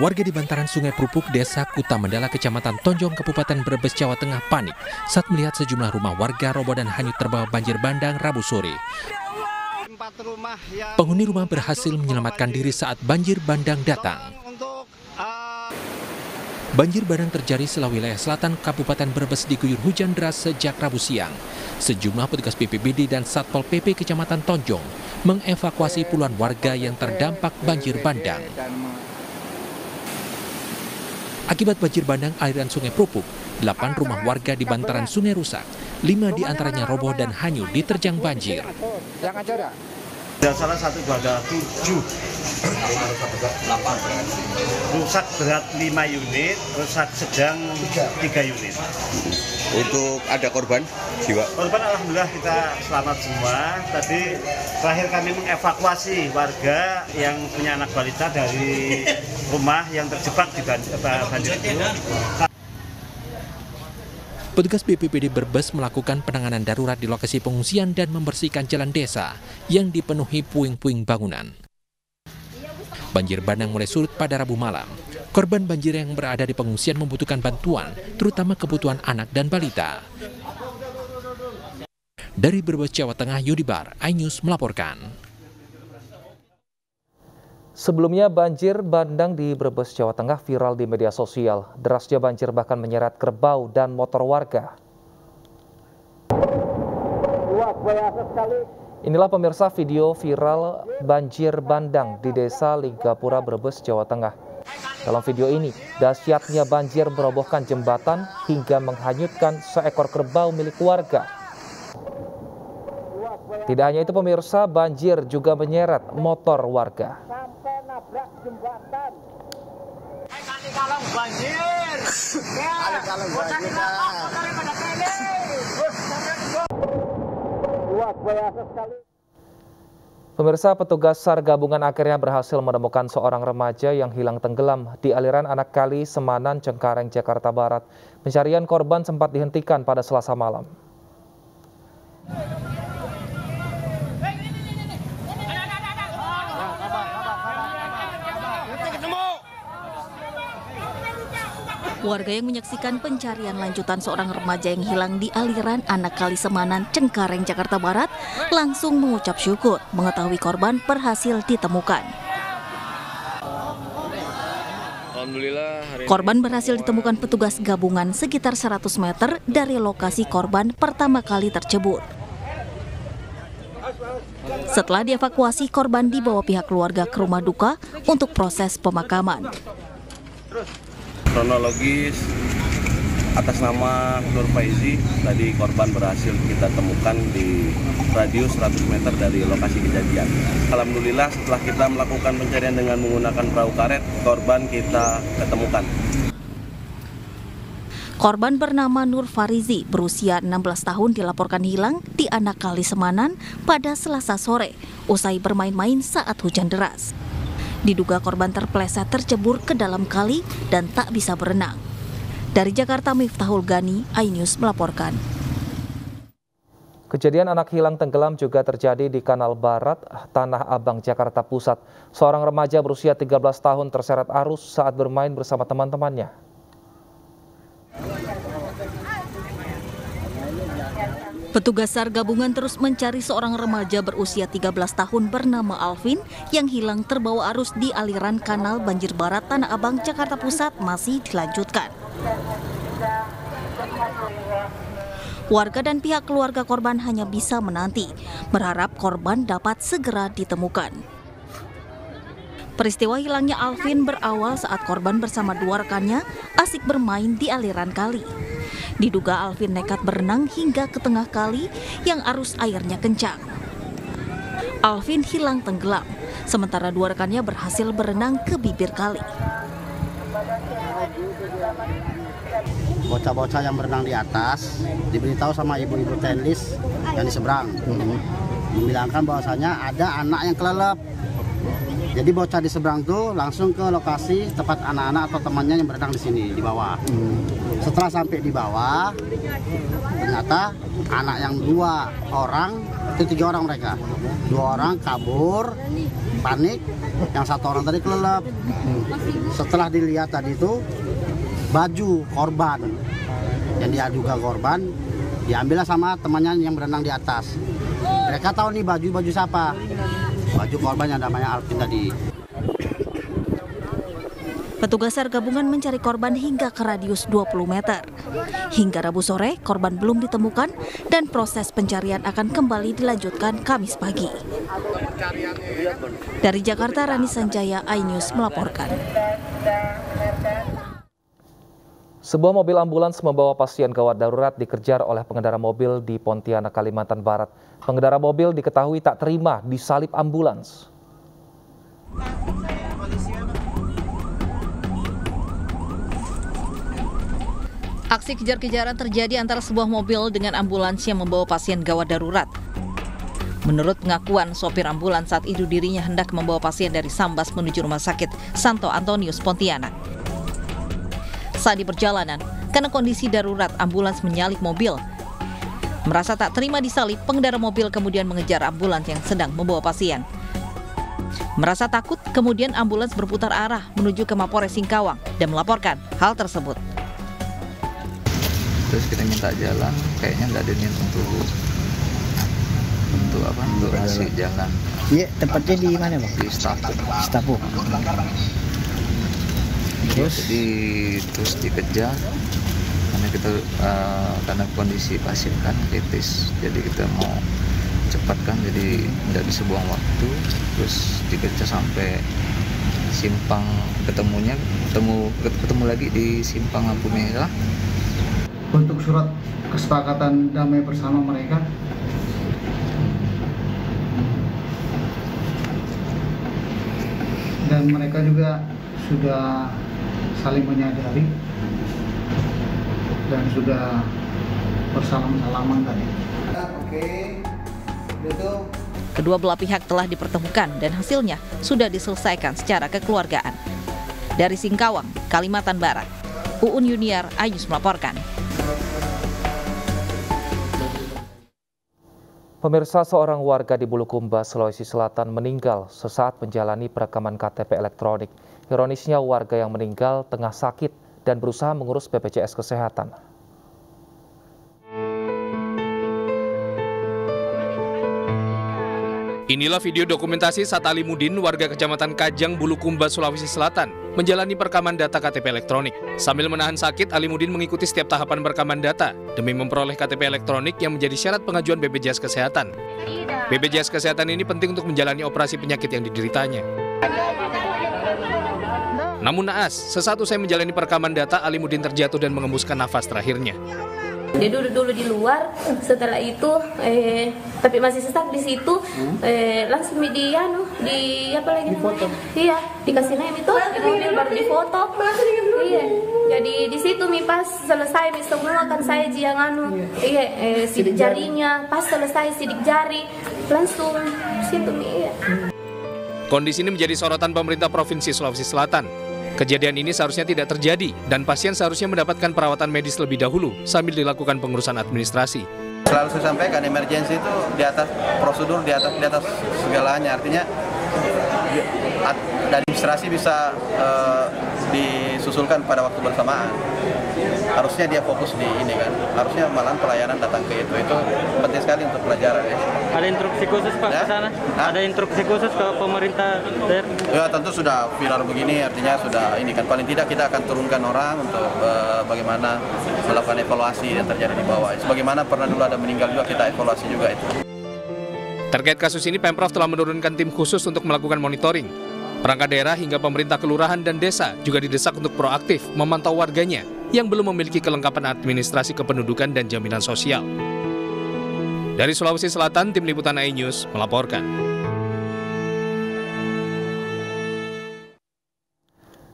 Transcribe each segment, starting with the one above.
Warga di bantaran Sungai Prupuk, Desa Kutamendala, Kecamatan Tonjong, Kabupaten Brebes, Jawa Tengah panik saat melihat sejumlah rumah warga roboh dan hanyut terbawa banjir bandang Rabu sore. Penghuni rumah berhasil menyelamatkan diri saat banjir bandang datang. Banjir bandang terjadi setelah wilayah selatan Kabupaten Brebes diguyur hujan deras sejak Rabu siang. Sejumlah petugas BPBD dan Satpol PP Kecamatan Tonjong mengevakuasi puluhan warga yang terdampak banjir bandang. Akibat banjir bandang aliran Sungai Prupuk, 8 rumah warga di bantaran sungai rusak, 5 diantaranya roboh dan hanyut diterjang banjir. Salah satu ada 7, rusak berat 5 unit, rusak sedang 3 unit. Untuk ada korban jiwa? Korban alhamdulillah kita selamat semua. Tadi terakhir kami mengevakuasi warga yang punya anak balita dari rumah yang terjebak di banjir itu. Petugas BPBD Brebes melakukan penanganan darurat di lokasi pengungsian dan membersihkan jalan desa yang dipenuhi puing-puing bangunan. Banjir bandang mulai surut pada Rabu malam. Korban banjir yang berada di pengungsian membutuhkan bantuan, terutama kebutuhan anak dan balita. Dari Brebes, Jawa Tengah, Yudibar, iNews melaporkan. Sebelumnya banjir bandang di Brebes, Jawa Tengah viral di media sosial. Derasnya banjir bahkan menyeret kerbau dan motor warga. Inilah pemirsa video viral banjir bandang di Desa Ligapura, Brebes, Jawa Tengah. Dalam video ini, dahsyatnya banjir merobohkan jembatan hingga menghanyutkan seekor kerbau milik warga. Tidak hanya itu pemirsa, banjir juga menyeret motor warga. Pemirsa, petugas SAR gabungan akhirnya berhasil menemukan seorang remaja yang hilang tenggelam di aliran anak kali Semanan, Cengkareng, Jakarta Barat. Pencarian korban sempat dihentikan pada Selasa malam. Warga yang menyaksikan pencarian lanjutan seorang remaja yang hilang di aliran anak kali Semanan, Cengkareng, Jakarta Barat langsung mengucap syukur mengetahui korban berhasil ditemukan. Korban berhasil ditemukan petugas gabungan sekitar 100 meter dari lokasi korban pertama kali tercebur. Setelah dievakuasi, korban dibawa pihak keluarga ke rumah duka untuk proses pemakaman. Kronologis atas nama Nur Faizi, tadi korban berhasil kita temukan di radius 100 meter dari lokasi kejadian. Alhamdulillah setelah kita melakukan pencarian dengan menggunakan perahu karet, korban kita ketemukan. Korban bernama Nur Farizi berusia 16 tahun dilaporkan hilang di anak kali Semanan pada Selasa sore usai bermain-main saat hujan deras. Diduga korban terpeleset tercebur ke dalam kali dan tak bisa berenang. Dari Jakarta, Miftahul Gani, iNews melaporkan. Kejadian anak hilang tenggelam juga terjadi di Kanal Barat, Tanah Abang, Jakarta Pusat. Seorang remaja berusia 13 tahun terseret arus saat bermain bersama teman-temannya. Petugas SAR gabungan terus mencari seorang remaja berusia 13 tahun bernama Alvin yang hilang terbawa arus di aliran Kanal Banjir Barat, Tanah Abang, Jakarta Pusat masih dilanjutkan. Warga dan pihak keluarga korban hanya bisa menanti, berharap korban dapat segera ditemukan. Peristiwa hilangnya Alvin berawal saat korban bersama dua rekannya asik bermain di aliran kali. Diduga Alvin nekat berenang hingga ke tengah kali yang arus airnya kencang. Alvin hilang tenggelam, sementara dua rekannya berhasil berenang ke bibir kali. Bocah-bocah yang berenang di atas diberitahu sama ibu-ibu tenis yang di seberang, membilangkan bahwasanya ada anak yang kelelep. Jadi bocah di seberang tuh langsung ke lokasi tempat anak-anak atau temannya yang berenang di sini di bawah. Setelah sampai di bawah, ternyata anak yang dua orang itu 3 orang mereka, 2 orang kabur, panik, yang 1 orang tadi kelelep. Setelah dilihat tadi itu baju korban yang dia juga korban diambillah sama temannya yang berenang di atas. Mereka tahu nih baju siapa, baju korban yang namanya Alvin tadi. Petugas SAR gabungan mencari korban hingga ke radius 20 meter. Hingga Rabu sore, korban belum ditemukan dan proses pencarian akan kembali dilanjutkan Kamis pagi. Dari Jakarta, Rani Sanjaya, iNews melaporkan. Sebuah mobil ambulans membawa pasien gawat darurat dikejar oleh pengendara mobil di Pontianak, Kalimantan Barat. Pengendara mobil diketahui tak terima disalip ambulans. Aksi kejar-kejaran terjadi antara sebuah mobil dengan ambulans yang membawa pasien gawat darurat. Menurut pengakuan sopir ambulans, saat itu dirinya hendak membawa pasien dari Sambas menuju Rumah Sakit Santo Antonius Pontianak. Saat di perjalanan, karena kondisi darurat, ambulans menyalip mobil. Merasa tak terima disalip, pengendara mobil kemudian mengejar ambulans yang sedang membawa pasien. Merasa takut, kemudian ambulans berputar arah menuju ke Mapores Singkawang dan melaporkan hal tersebut. Terus kita minta jalan, kayaknya nggak ada niat untuk ngasih jalan. Iya, tempatnya di mana, Bang? Di Stapu. Stapu. Terus dikejar karena kondisi pasien kan kritis, jadi kita mau cepat kan, jadi nggak bisa buang waktu. Terus dikejar sampai simpang, ketemu lagi di simpang lampu merah. Untuk surat kesepakatan damai bersama mereka, dan mereka juga sudah saling menyadari dan sudah bersalam-salaman tadi. Kedua belah pihak telah dipertemukan dan hasilnya sudah diselesaikan secara kekeluargaan. Dari Singkawang, Kalimantan Barat, Uun Yuniar, iNews melaporkan. Pemirsa, seorang warga di Bulukumba, Sulawesi Selatan meninggal sesaat menjalani perekaman KTP elektronik. Ironisnya, warga yang meninggal tengah sakit dan berusaha mengurus BPJS Kesehatan. Inilah video dokumentasi saat Alimuddin, warga Kecamatan Kajang, Bulukumba, Sulawesi Selatan, menjalani perekaman data KTP elektronik. Sambil menahan sakit, Alimuddin mengikuti setiap tahapan perekaman data demi memperoleh KTP elektronik yang menjadi syarat pengajuan BPJS Kesehatan. BPJS Kesehatan ini penting untuk menjalani operasi penyakit yang dideritanya. Namun naas, sesaat usai menjalani perekaman data, Alimuddin terjatuh dan mengembuskan nafas terakhirnya. Dia dulu di luar, setelah itu tapi masih sesak di situ, langsung di apa lagi namanya? Iya, dikasih name itu di mobil baru difoto. Iya, jadi di situ pas selesai semua kan saya yang sidik jarinya, pas selesai sidik jari langsung situ iya. Kondisi ini menjadi sorotan pemerintah Provinsi Sulawesi Selatan. Kejadian ini seharusnya tidak terjadi dan pasien seharusnya mendapatkan perawatan medis lebih dahulu sambil dilakukan pengurusan administrasi. Selalu saya sampaikan, emergensi itu di atas prosedur, di atas segalanya. Artinya administrasi bisa disusulkan pada waktu bersamaan. Harusnya dia fokus di ini kan. Harusnya malahan pelayanan datang ke itu penting sekali untuk pelajaran ya. Ada instruksi khusus Pak ke sana? Ada instruksi khusus ke pemerintah daerah? Ya tentu sudah viral begini, artinya sudah ini kan, paling tidak kita akan turunkan orang untuk bagaimana melakukan evaluasi yang terjadi di bawah. Sebagaimana pernah dulu ada meninggal juga, kita evaluasi juga itu. Terkait kasus ini, Pemprov telah menurunkan tim khusus untuk melakukan monitoring. Perangkat daerah hingga pemerintah kelurahan dan desa juga didesak untuk proaktif memantau warganya yang belum memiliki kelengkapan administrasi kependudukan dan jaminan sosial. Dari Sulawesi Selatan, tim liputan iNews melaporkan.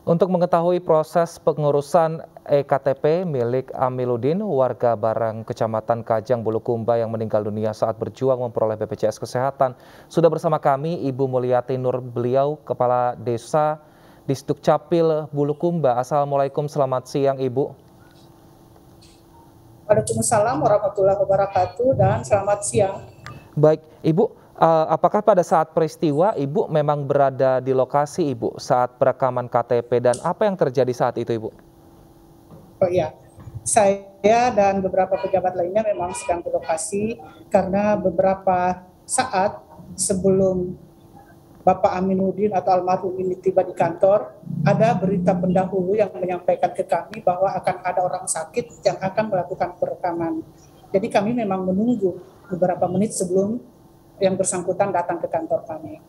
Untuk mengetahui proses pengurusan EKTP milik Amiluddin, warga Barang, Kecamatan Kajang, Bulukumba yang meninggal dunia saat berjuang memperoleh BPJS Kesehatan, sudah bersama kami Ibu Mulyati Nur, beliau Kepala Desa di Sdukcapil Bulukumba. Assalamualaikum, selamat siang Ibu. Waalaikumsalam warahmatullahi wabarakatuh dan selamat siang. Baik, Ibu, apakah pada saat peristiwa Ibu memang berada di lokasi Ibu saat perekaman KTP dan apa yang terjadi saat itu Ibu? Oh iya, saya dan beberapa pejabat lainnya memang sedang di lokasi karena beberapa saat sebelum Bapak Aminuddin atau almarhum ini tiba di kantor, ada berita pendahulu yang menyampaikan ke kami bahwa akan ada orang sakit yang akan melakukan perekaman. Jadi kami memang menunggu beberapa menit sebelum yang bersangkutan datang ke kantor kami.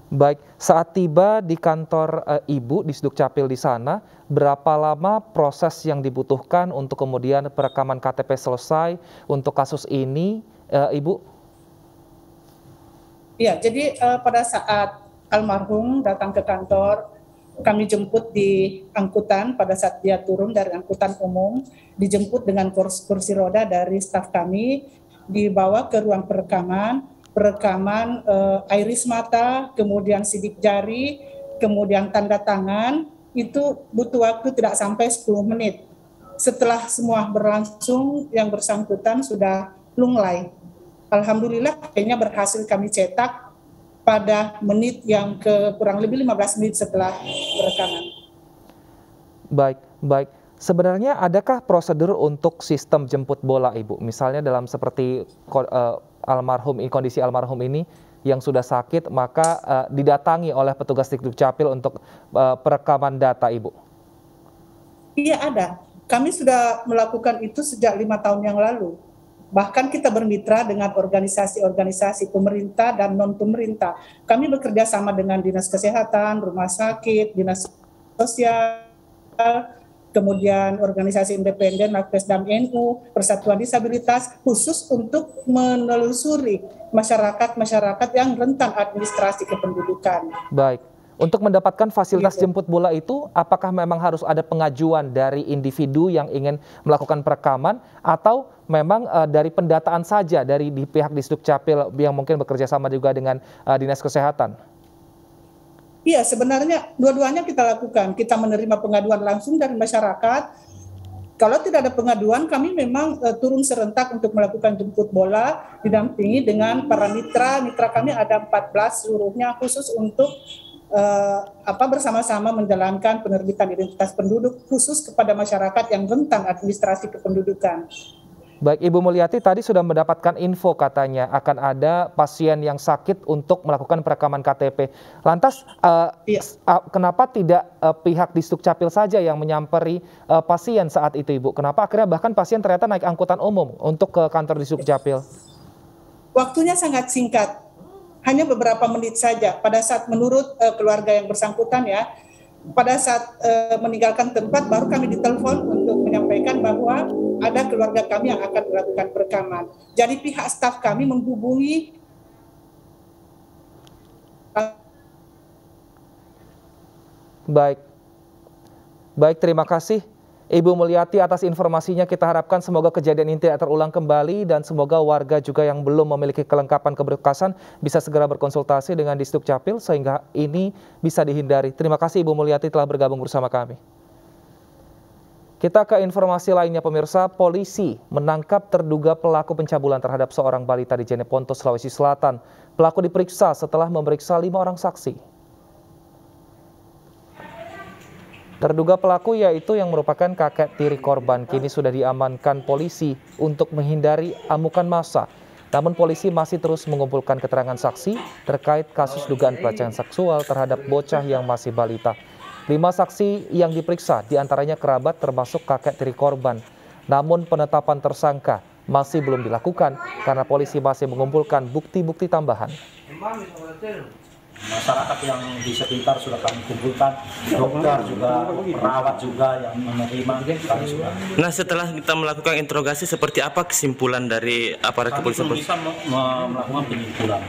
Baik, saat tiba di kantor Ibu di Sdukcapil di sana, berapa lama proses yang dibutuhkan untuk kemudian perekaman KTP selesai untuk kasus ini, Ibu? Ya, jadi pada saat almarhum datang ke kantor, kami jemput di angkutan. Pada saat dia turun dari angkutan umum, dijemput dengan kursi roda dari staf kami, dibawa ke ruang perekaman iris mata, kemudian sidik jari, kemudian tanda tangan. Itu butuh waktu tidak sampai 10 menit. Setelah semua berlangsung, yang bersangkutan sudah lunglai. Alhamdulillah kayaknya berhasil kami cetak pada menit yang kurang lebih 15 menit setelah perekaman. Baik. Sebenarnya adakah prosedur untuk sistem jemput bola Ibu? Misalnya dalam seperti kondisi almarhum ini yang sudah sakit, maka didatangi oleh petugas di Dukcapil untuk perekaman data Ibu? Iya ada. Kami sudah melakukan itu sejak 5 tahun yang lalu. Bahkan kita bermitra dengan organisasi-organisasi pemerintah dan non-pemerintah. Kami bekerja sama dengan Dinas Kesehatan, Rumah Sakit, Dinas Sosial, kemudian organisasi independen, Nakpesdam NU, Persatuan Disabilitas, khusus untuk menelusuri masyarakat-masyarakat yang rentan administrasi kependudukan. Baik. Untuk mendapatkan fasilitas jemput bola itu, apakah memang harus ada pengajuan dari individu yang ingin melakukan perekaman atau memang dari pendataan saja dari di pihak Disdukcapil yang mungkin bekerja sama juga dengan Dinas Kesehatan? Iya, sebenarnya dua-duanya kita lakukan. Kita menerima pengaduan langsung dari masyarakat. Kalau tidak ada pengaduan, kami memang turun serentak untuk melakukan jemput bola, didampingi dengan para mitra. Mitra kami ada 14 seluruhnya khusus untuk bersama-sama menjalankan penerbitan identitas penduduk khusus kepada masyarakat yang rentan administrasi kependudukan. Baik, Ibu Mulyati tadi sudah mendapatkan info katanya akan ada pasien yang sakit untuk melakukan perekaman KTP. Lantas kenapa tidak pihak Disdukcapil saja yang menyamperi pasien saat itu Ibu? Kenapa akhirnya bahkan pasien ternyata naik angkutan umum untuk ke kantor Disdukcapil? Waktunya sangat singkat. Hanya beberapa menit saja. Pada saat menurut keluarga yang bersangkutan ya, pada saat meninggalkan tempat baru kami ditelepon untuk menyampaikan bahwa ada keluarga kami yang akan melakukan perekaman. Jadi pihak staf kami menghubungi Baik, terima kasih Ibu Mulyati atas informasinya. Kita harapkan semoga kejadian ini tidak terulang kembali dan semoga warga juga yang belum memiliki kelengkapan keberkasan bisa segera berkonsultasi dengan Disdukcapil sehingga ini bisa dihindari. Terima kasih Ibu Mulyati telah bergabung bersama kami. Kita ke informasi lainnya pemirsa, polisi menangkap terduga pelaku pencabulan terhadap seorang balita di Jeneponto, Sulawesi Selatan. Pelaku diperiksa setelah memeriksa 5 orang saksi. Terduga pelaku yaitu yang merupakan kakek tiri korban kini sudah diamankan polisi untuk menghindari amukan massa. Namun polisi masih terus mengumpulkan keterangan saksi terkait kasus dugaan pelecehan seksual terhadap bocah yang masih balita. 5 saksi yang diperiksa diantaranya kerabat termasuk kakek tiri korban. Namun penetapan tersangka masih belum dilakukan karena polisi masih mengumpulkan bukti-bukti tambahan. Masyarakat yang di sekitar sudah kami kumpulkan, dokter juga, perawat juga yang menerima kami sudah. Nah, setelah kita melakukan interogasi, seperti apa kesimpulan dari aparat kepolisian? Kami bisa melakukan penyimpulan.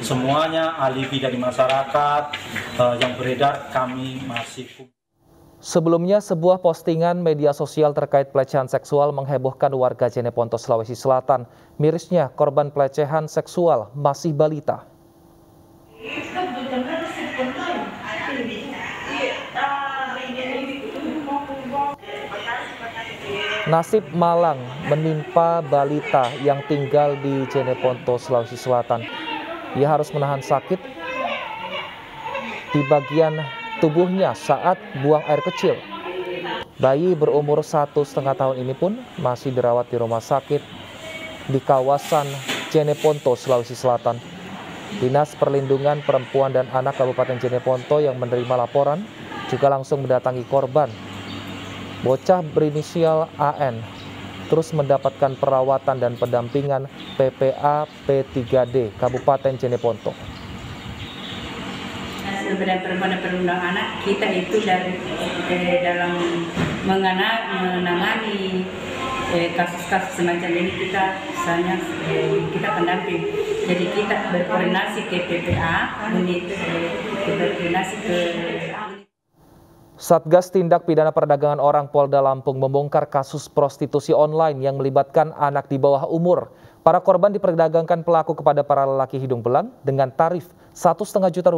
Semuanya alibi dari masyarakat yang beredar kami masih. Sebelumnya, sebuah postingan media sosial terkait pelecehan seksual menghebohkan warga Jeneponto, Sulawesi Selatan. Mirisnya, korban pelecehan seksual masih balita. Nasib malang menimpa balita yang tinggal di Jeneponto, Sulawesi Selatan. Ia harus menahan sakit di bagian tubuhnya saat buang air kecil. Bayi berumur 1,5 tahun ini pun masih dirawat di rumah sakit di kawasan Jeneponto, Sulawesi Selatan. Dinas Perlindungan Perempuan dan Anak Kabupaten Jeneponto yang menerima laporan juga langsung mendatangi korban. Bocah berinisial AN terus mendapatkan perawatan dan pendampingan PPA P3D Kabupaten Jeneponto. Hasil Badan Perempuan dan Perlindungan Anak kita itu dari dalam menangani kasus-kasus semacam ini kita pendamping. Jadi kita berkoordinasi ke PPA, berkoordinasi ke Satgas Tindak Pidana Perdagangan Orang Polda Lampung membongkar kasus prostitusi online yang melibatkan anak di bawah umur. Para korban diperdagangkan pelaku kepada para lelaki hidung belang dengan tarif Rp1,5 juta.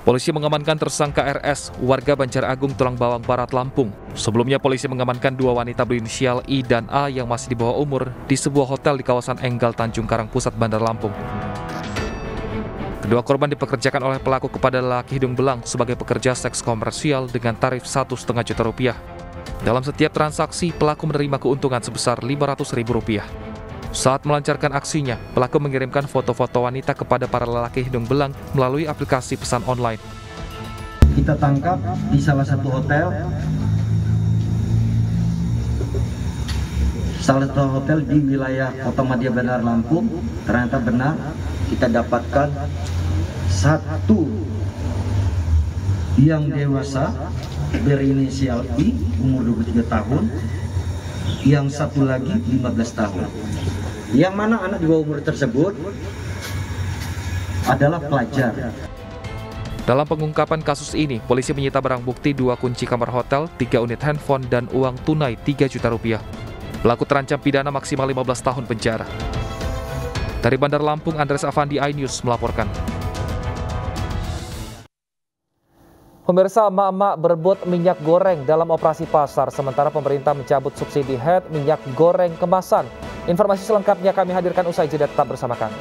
Polisi mengamankan tersangka RS, warga Banjar Agung, Tulang Bawang Barat, Lampung. Sebelumnya polisi mengamankan 2 wanita berinisial I dan A yang masih di bawah umur di sebuah hotel di kawasan Enggal, Tanjung Karang Pusat, Bandar Lampung. Kedua korban dipekerjakan oleh pelaku kepada lelaki hidung belang sebagai pekerja seks komersial dengan tarif Rp1,5 juta. Dalam setiap transaksi, pelaku menerima keuntungan sebesar Rp500.000. Saat melancarkan aksinya, pelaku mengirimkan foto-foto wanita kepada para lelaki hidung belang melalui aplikasi pesan online. Kita tangkap di salah satu hotel. Di wilayah Kota Madya, Bandar Lampung. Ternyata benar kita dapatkan satu yang dewasa berinisial I, umur 23 tahun, yang satu lagi 15 tahun. Yang mana anak di bawah umur tersebut adalah pelajar. Dalam pengungkapan kasus ini, polisi menyita barang bukti 2 kunci kamar hotel, 3 unit handphone, dan uang tunai Rp3 juta. Pelaku terancam pidana maksimal 15 tahun penjara. Dari Bandar Lampung, Andres Avandi, iNews melaporkan. Pemirsa, emak-emak berebut minyak goreng dalam operasi pasar, sementara pemerintah mencabut subsidi minyak goreng kemasan. Informasi selengkapnya kami hadirkan usai jeda, tetap bersama kami.